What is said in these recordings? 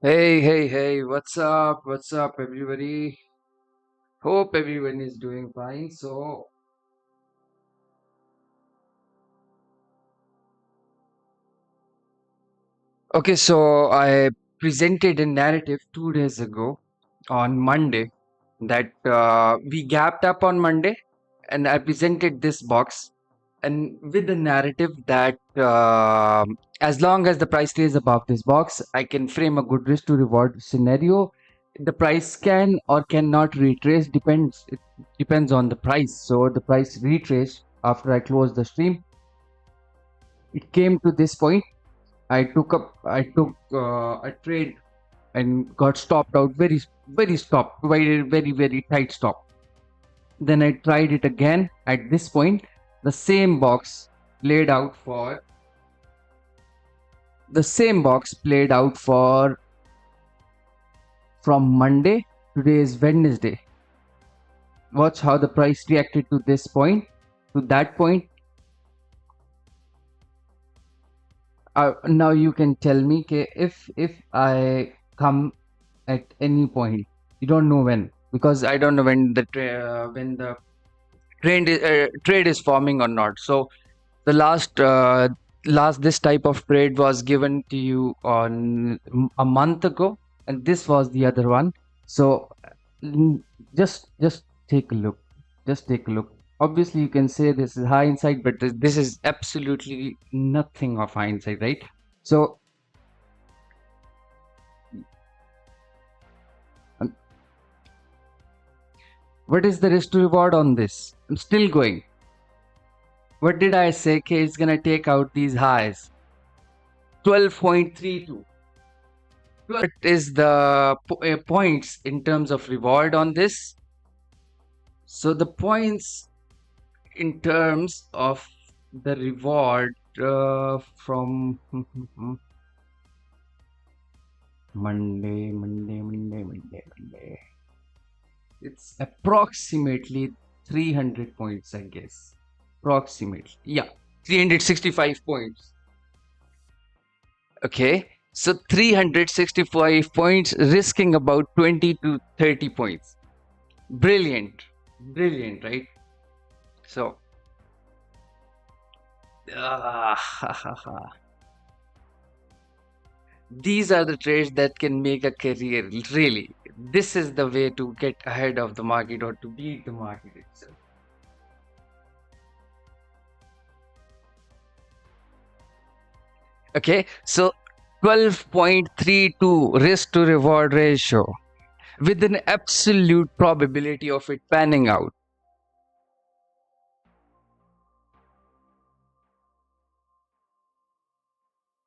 Hey, hey, hey, what's up? What's up, everybody? Hope everyone is doing fine. So I presented a narrative 2 days ago on Monday that we gapped up on Monday, and I presented this box and with the narrative that as long as the price stays above this box, I can frame a good risk to reward scenario. The price can or cannot retrace depends. It depends on the price. So the price retraced after I closed the stream. It came to this point. I took a trade and got stopped out very tight stop. Then I tried it again. At this point, the same box played out for the same box played out for from Monday. Today is Wednesday. Watch how the price reacted to this point, to that point. Now you can tell me if I come at any point, you don't know when, because I don't know when the trade is forming or not. So the last this type of trade was given to you on a month ago, and this was the other one. So mm, just take a look. Just take a look. Obviously you can say this is hindsight, but this is absolutely nothing of hindsight, right? So um, what is the risk to reward on this? I'm still going. What did I say? Okay, it's gonna take out these highs. 12.32. What is the points in terms of reward on this? So the points in terms of the reward from Monday. It's approximately 300 points, I guess. Approximately. Yeah, 365 points. Okay. So 365 points, risking about 20 to 30 points. Brilliant. Brilliant, right? So, these are the trades that can make a career. Really, this is the way to get ahead of the market or to beat the market itself. Okay, so 12.32 risk to reward ratio with an absolute probability of it panning out.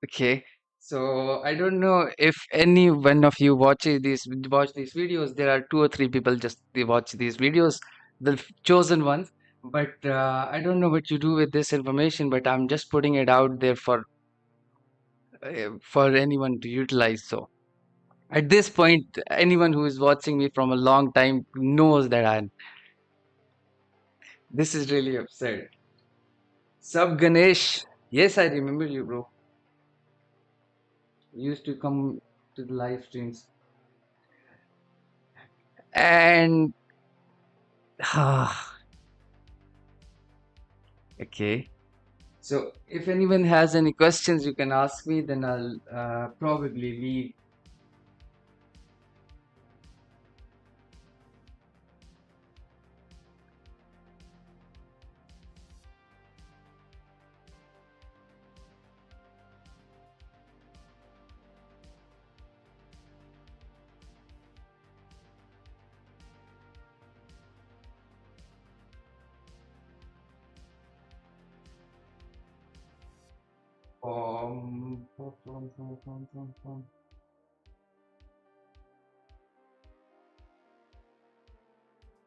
Okay, so I don't know if any one of you watch these videos. There are two or three people just they watch these videos, the chosen ones. But I don't know what you do with this information. But I'm just putting it out there for anyone to utilize. So at this point, anyone who is watching me from a long time knows that this is really absurd. Sub Ganesh, yes, I remember you, bro. You used to come to the live streams and. Okay. So if anyone has any questions, you can ask me. Then I'll probably leave. Um,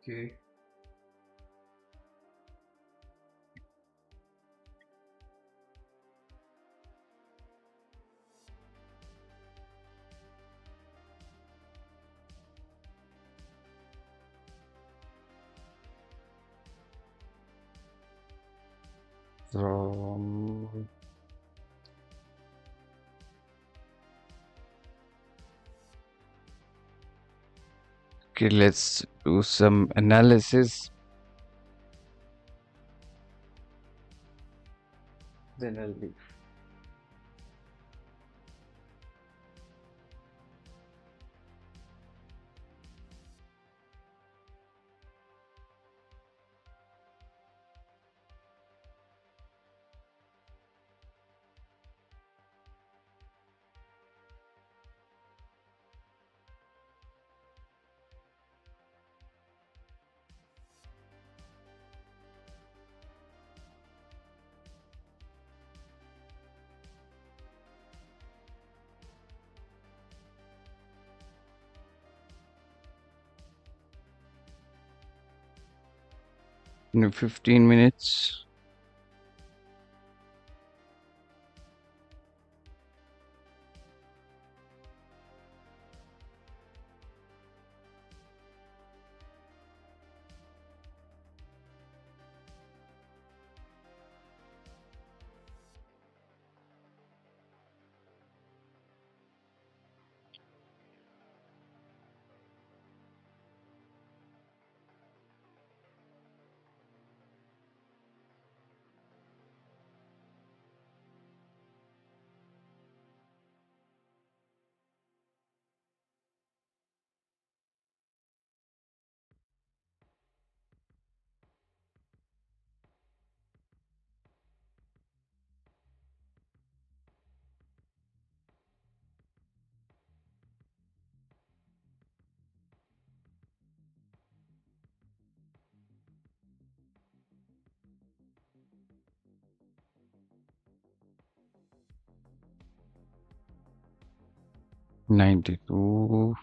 okay. So Okay, let's do some analysis. Then I'll be. In 15 minutes. $92.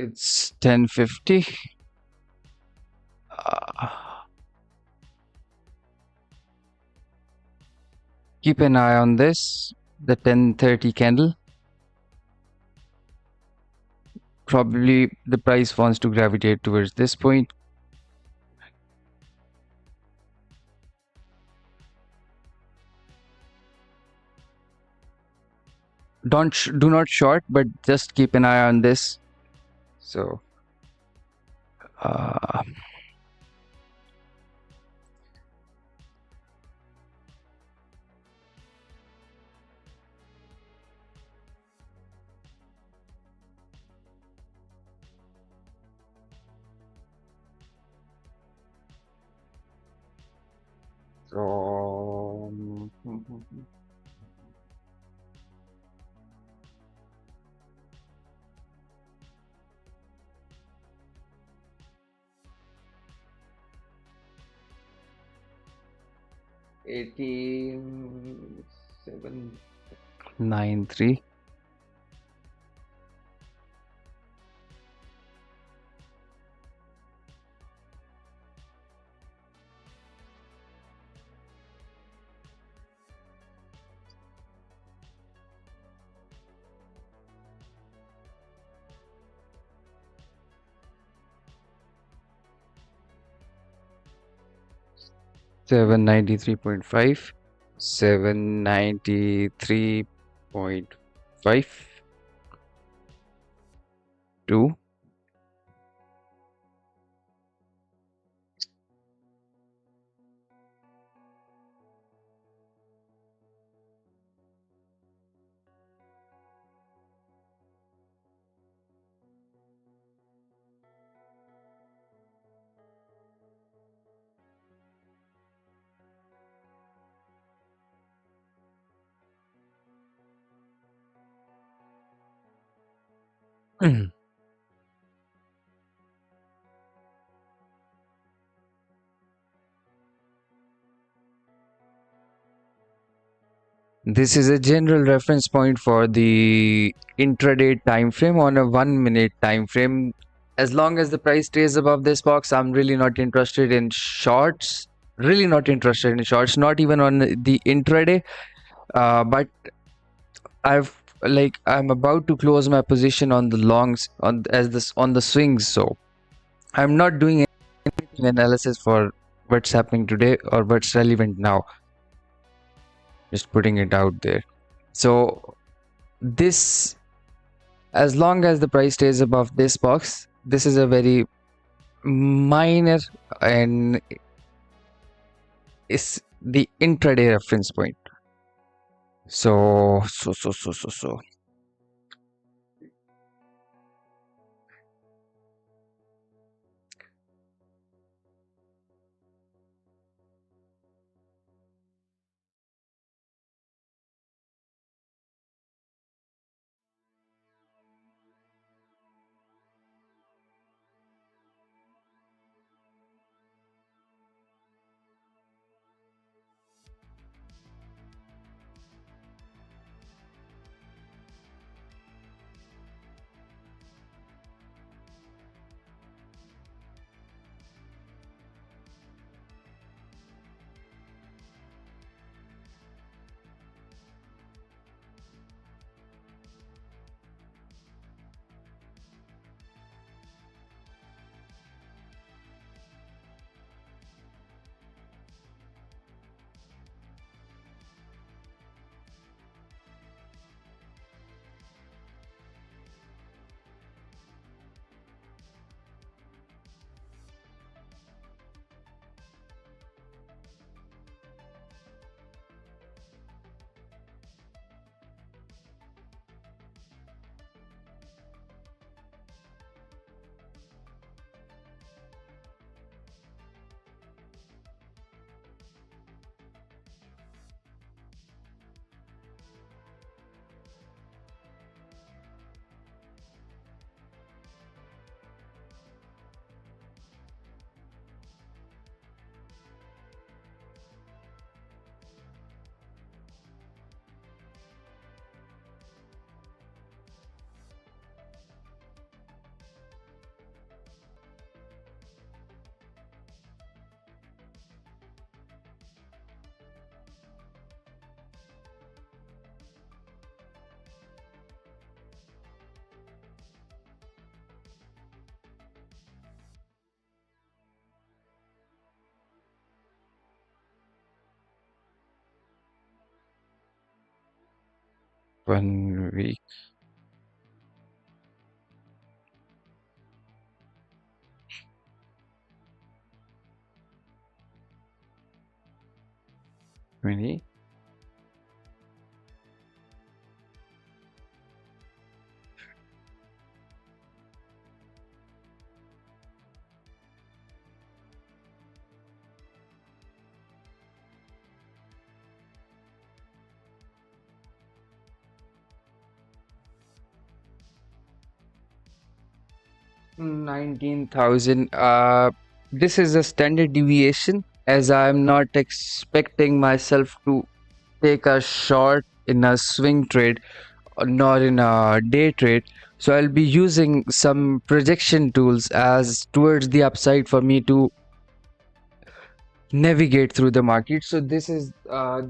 It's 10:50. Uh, Keep an eye on this. The 10:30 candle. Probably the price wants to gravitate towards this point. Do not short, but just keep an eye on this. So uh, so 18,793. 793.5, 793.5, 2. This is a general reference point for the intraday time frame on a 1 minute time frame. As long as the price stays above this box, I'm really not interested in shorts. Really not interested in shorts, not even on the intraday. But I'm about to close my position on the longs on the swings, so I'm not doing anything analysis for what's happening today or what's relevant now. Just putting it out there. So this, as long as the price stays above this box, this is a very minor and is the intraday reference point. So 1 week. Many. $19,000. This is a standard deviation, as I'm not expecting myself to take a short in a swing trade or nor in a day trade. So I'll be using some projection tools as towards the upside for me to navigate through the market. So these are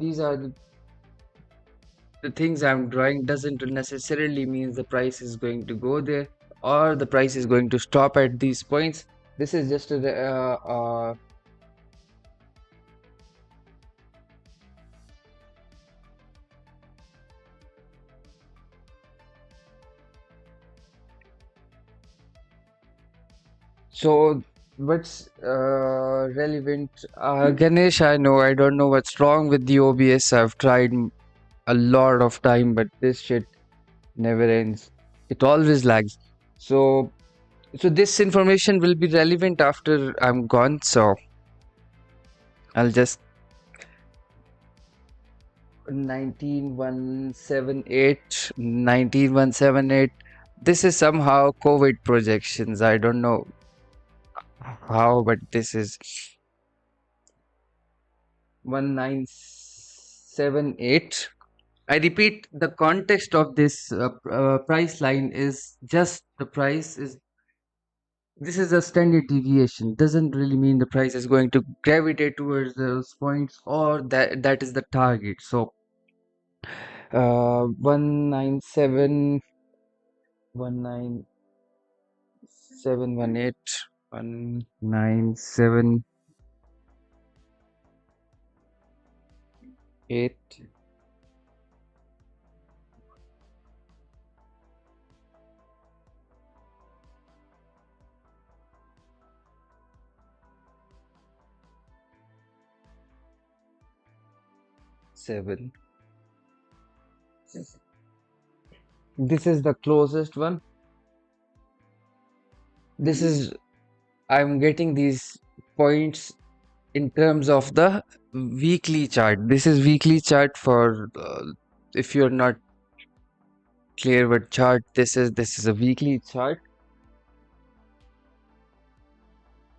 the things I'm drawing. Doesn't necessarily means the price is going to go there or the price is going to stop at these points. This is just So what's relevant? Ganesh, I know I don't know what's wrong with the OBS. I've tried a lot of time, but this shit never ends. It always lags. So so this information will be relevant after I'm gone. So I'll just 19178. This is somehow COVID projections. I don't know how, but this is 1978. I repeat, the context of this price line is just the price is. This is a standard deviation. Doesn't really mean the price is going to gravitate towards those points or that is the target. So 197 19718 19778 7. This is the closest one. This is I'm getting these points in terms of the weekly chart. This is weekly chart for if you're not clear what chart this is a weekly chart.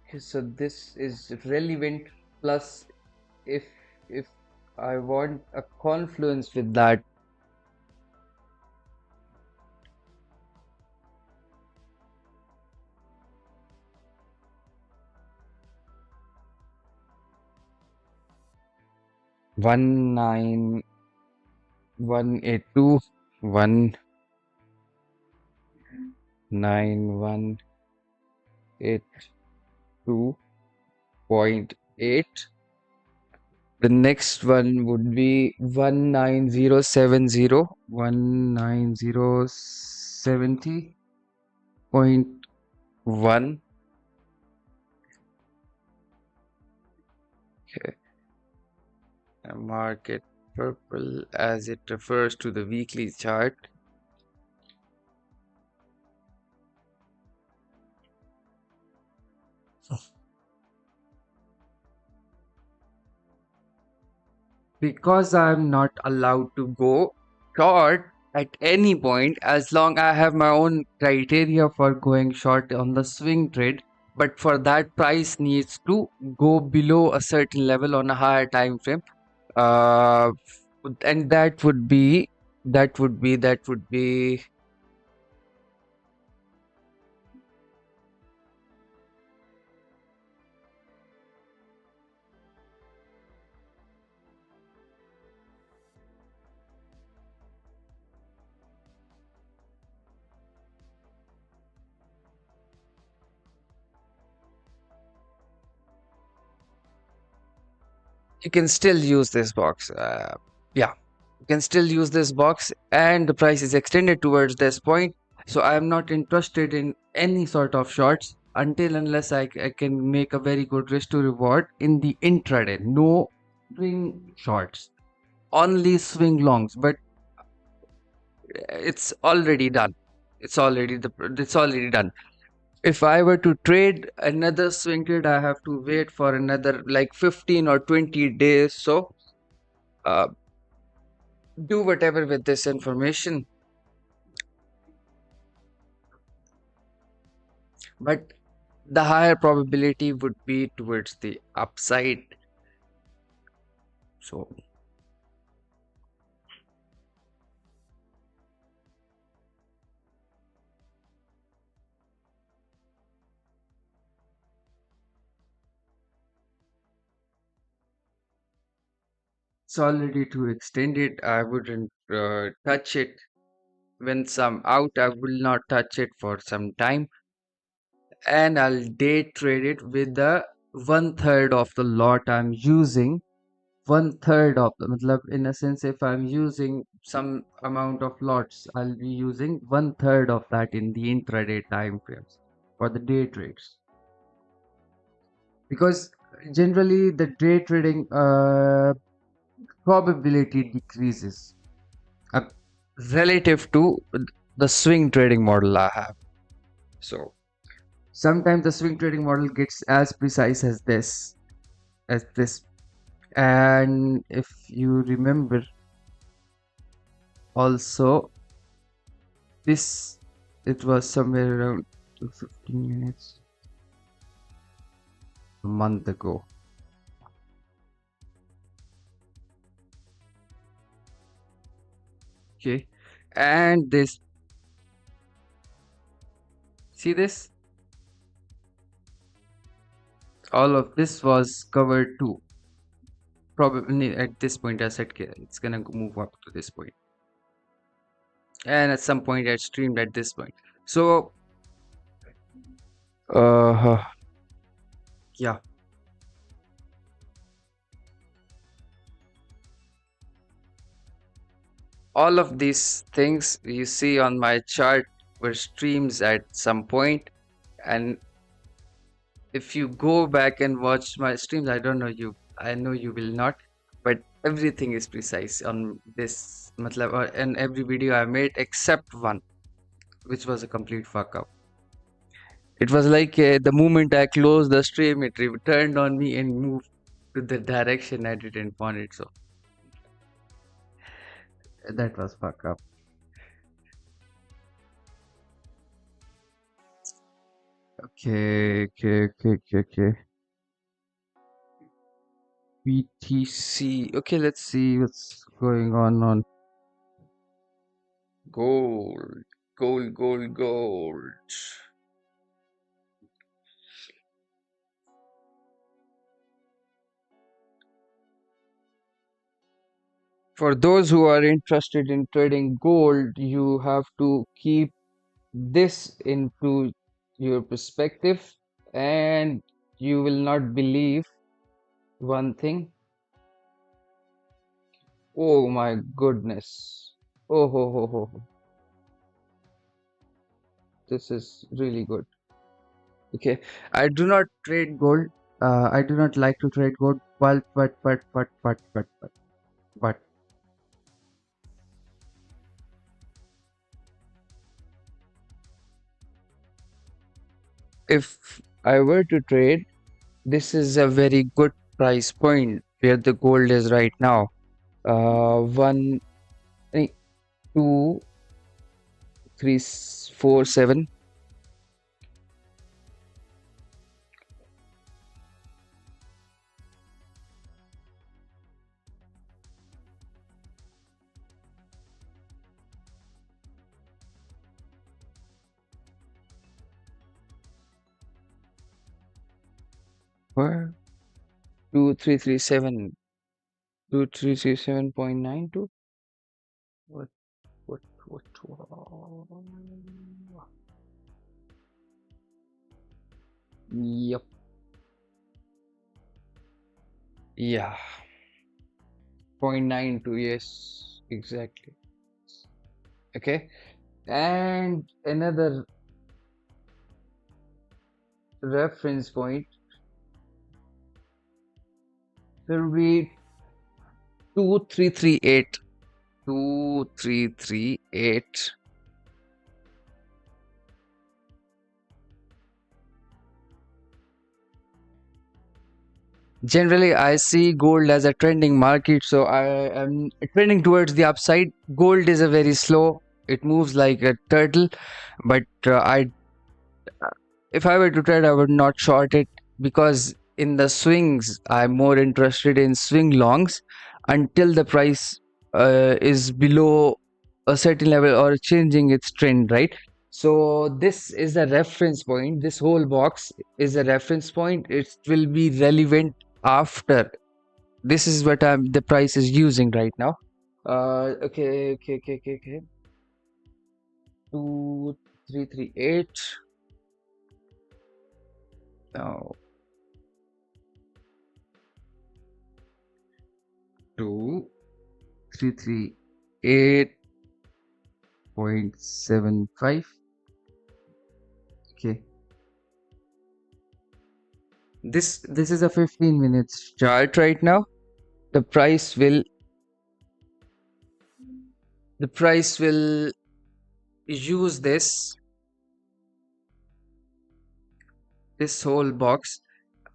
Okay, so this is relevant plus if if I want a confluence with that 19182 19182.8. The next one would be 19070 19070.1. Okay. I mark it purple as it refers to the weekly chart. Because I'm not allowed to go short at any point as long I have my own criteria for going short on the swing trade. But for that, price needs to go below a certain level on a higher time frame. Uh, and that would be you can still use this box. Yeah, you can still use this box, and the price is extended towards this point. So I am not interested in any sort of shorts until unless I can make a very good risk to reward in the intraday. No swing shorts, only swing longs. But it's already done. It's already done. If I were to trade another swing trade, I have to wait for another like 15 or 20 days. So uh, do whatever with this information, but the higher probability would be towards the upside. So it's already too extended. I wouldn't touch it. When some out, I will not touch it for some time, and I'll day trade it with the 1/3 of the lot I'm using. 1/3 of the, matlab, in a sense, if I'm using some amount of lots, I'll be using 1/3 of that in the intraday time frames for the day trades. because generally the day trading probability decreases uh, relative to the swing trading model I have. So sometimes the swing trading model gets as precise as this. And if you remember also, this, it was somewhere around 15 minutes a month ago. Okay, and this, see this, all of this was covered too. Probably at this point I said, "Okay, it's gonna move up to this point," and at some point I streamed at this point. So uh yeah, all of these things you see on my chart were streams at some point. And if you go back and watch my streams, I don't know you, I know you will not, but everything is precise on this matlab, in every video I made except one, which was a complete fuck up. It was like the moment I closed the stream, it returned on me and moved to the direction I didn't want it. So that was fuck up. Okay. BTC. Okay, let's see what's going on gold. Gold. For those who are interested in trading gold, you have to keep this into your perspective, and you will not believe one thing. Oh my goodness. Oh ho. This is really good. Okay. I do not trade gold. I do not like to trade gold, but if I were to trade, this is a very good price point where the gold is right now. One, eh, two, three, 4, 7. Where? 2337. 2337.92. What? What? What? Yep. Yeah. 0.92. Yes. Exactly. Okay. And another reference point will be 2338. 2338. Generally, I see gold as a trending market, so I am trending towards the upside. Gold is a very slow; it moves like a turtle. But if I were to trade, I would not short it, because in the swings, I'm more interested in swing longs until the price is below a certain level or changing its trend, right? So this is a reference point. This whole box is a reference point. It will be relevant after. This is what the price is using right now. Okay. 2338. Now 2338.75. Okay. This is a 15 minutes chart right now. The price will the price will use this whole box,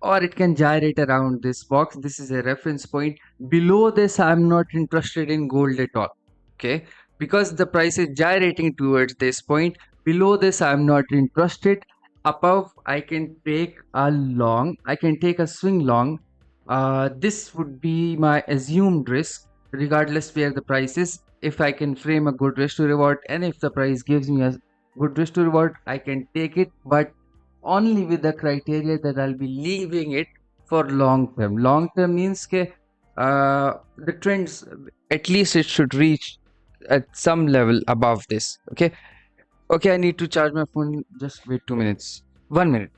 or it can gyrate around this box. This is a reference point. Below this, I'm not interested in gold at all. Okay, because the price is gyrating towards this point. Below this, I'm not interested. Above, I can take a long. I can take a swing long. This would be my assumed risk, regardless where the price is. If I can frame a good risk to reward, and if the price gives me a good risk to reward, I can take it. But only with the criteria that I'll be leaving it for long term. Long term means the trends, at least it should reach at some level above this. Okay. Okay, I need to charge my phone. Just wait 2 minutes. 1 minute.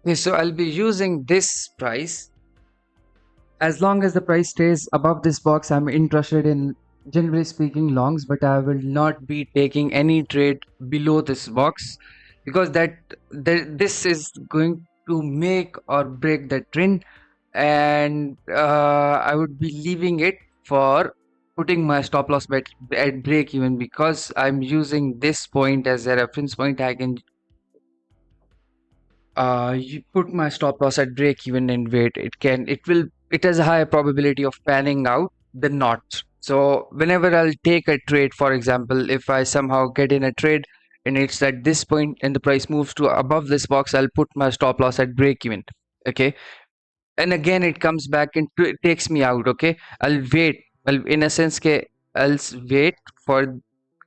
Okay, so I'll be using this price. As long as the price stays above this box, I'm interested in, generally speaking, longs, but I will not be taking any trade below this box, because this is going to make or break the trend. And I would be leaving it for putting my stop loss bet at break even, because I'm using this point as a reference point. I can you put my stop loss at break even and wait. It has a higher probability of panning out than not. So whenever I'll take a trade, for example, if I somehow get in a trade and it's at this point and the price moves to above this box, I'll put my stop loss at break even. Okay, and again it comes back and it takes me out. Okay, I'll wait. Well, in a sense, wait for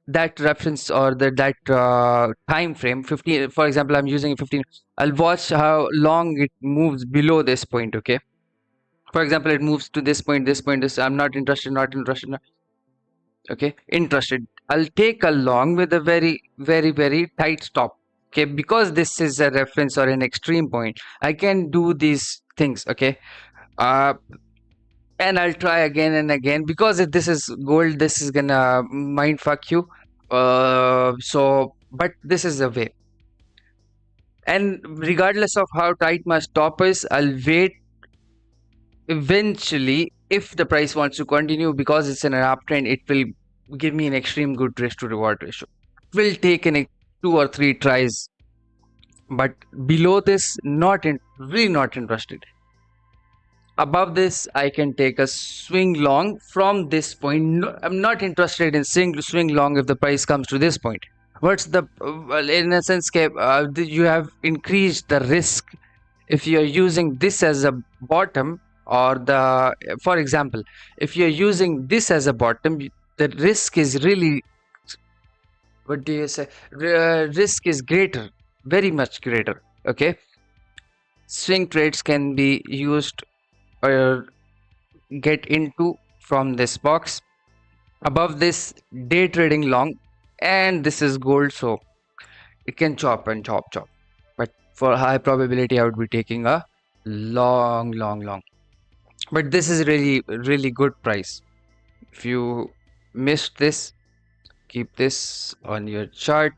that reference or that time frame 15. For example, I'm using 15. I'll watch how long it moves below this point. Okay, for example, it moves to this. I'm not interested, okay, interested. I'll take a long with a very tight stop. Okay, because this is a reference or an extreme point, I can do these things. Okay, uh and I'll try again and again, because if this is gold, this is gonna mind fuck you. But this is the way. And regardless of how tight my stop is, I'll wait. Eventually, if the price wants to continue, because it's in an uptrend, it will give me an extreme good risk to reward ratio. It will take two or three tries, but below this, really not interested. Above this, I can take a swing long from this point. No, I'm not interested in swing long if the price comes to this point. What's the well, in a sense, you have increased the risk if you're using this as a bottom, or for example, if you're using this as a bottom, the risk is really, what do you say? Risk is greater, very much greater. Okay, swing trades can be used or get into from this box. Above this, day trading long, and this is gold, so it can chop and chop. But for high probability, I would be taking a long. But this is really good price. If you missed this, keep this on your chart.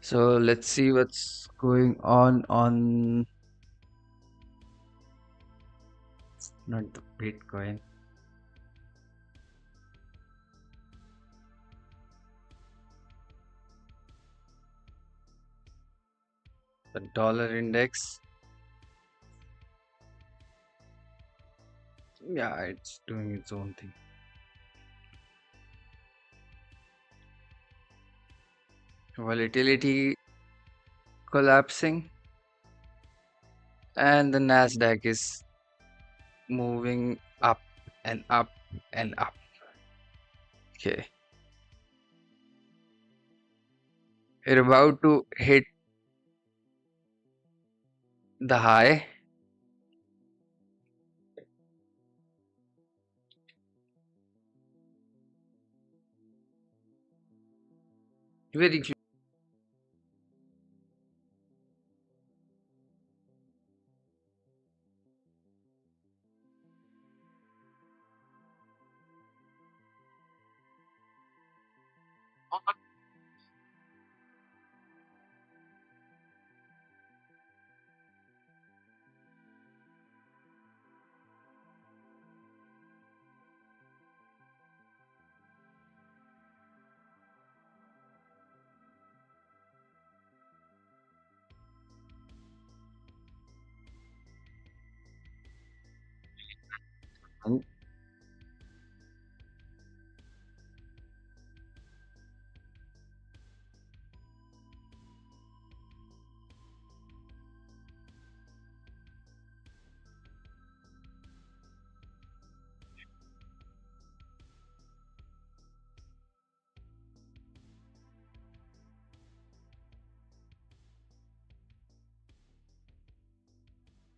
So let's see what's going on not the Bitcoin, the dollar index. Yeah, it's doing its own thing. Volatility collapsing, and the Nasdaq is moving up and up and up. Okay, we're about to hit the high. Very close.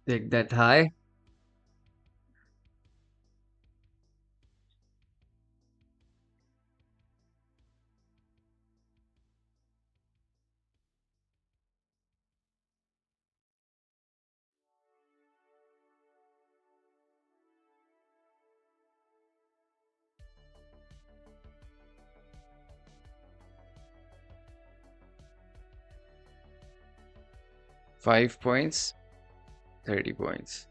Take that high. 5 points, 30 points.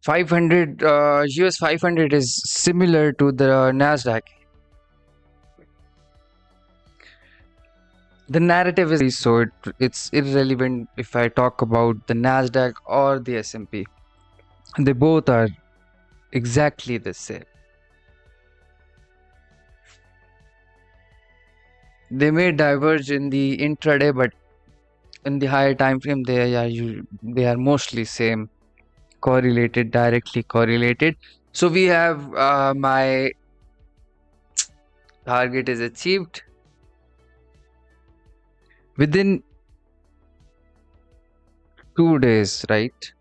US 500 is similar to the Nasdaq. The narrative is so it's irrelevant if I talk about the Nasdaq or the S&P. They both are exactly the same. They may diverge in the intraday, but in the higher time frame, they are mostly same, correlated, directly correlated. So we have my target is achieved within 2 days, right?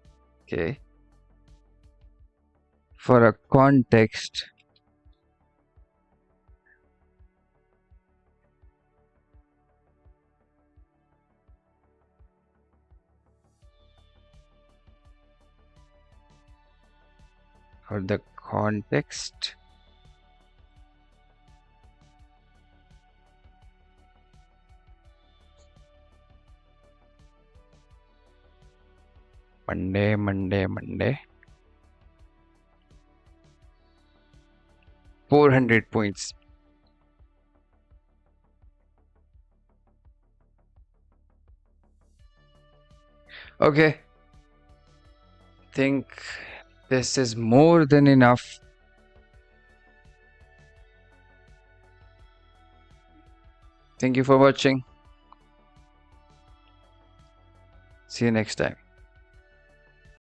Okay. For a context, for the context, Monday, 400 points. Okay, think this is more than enough. Thank you for watching. See you next time.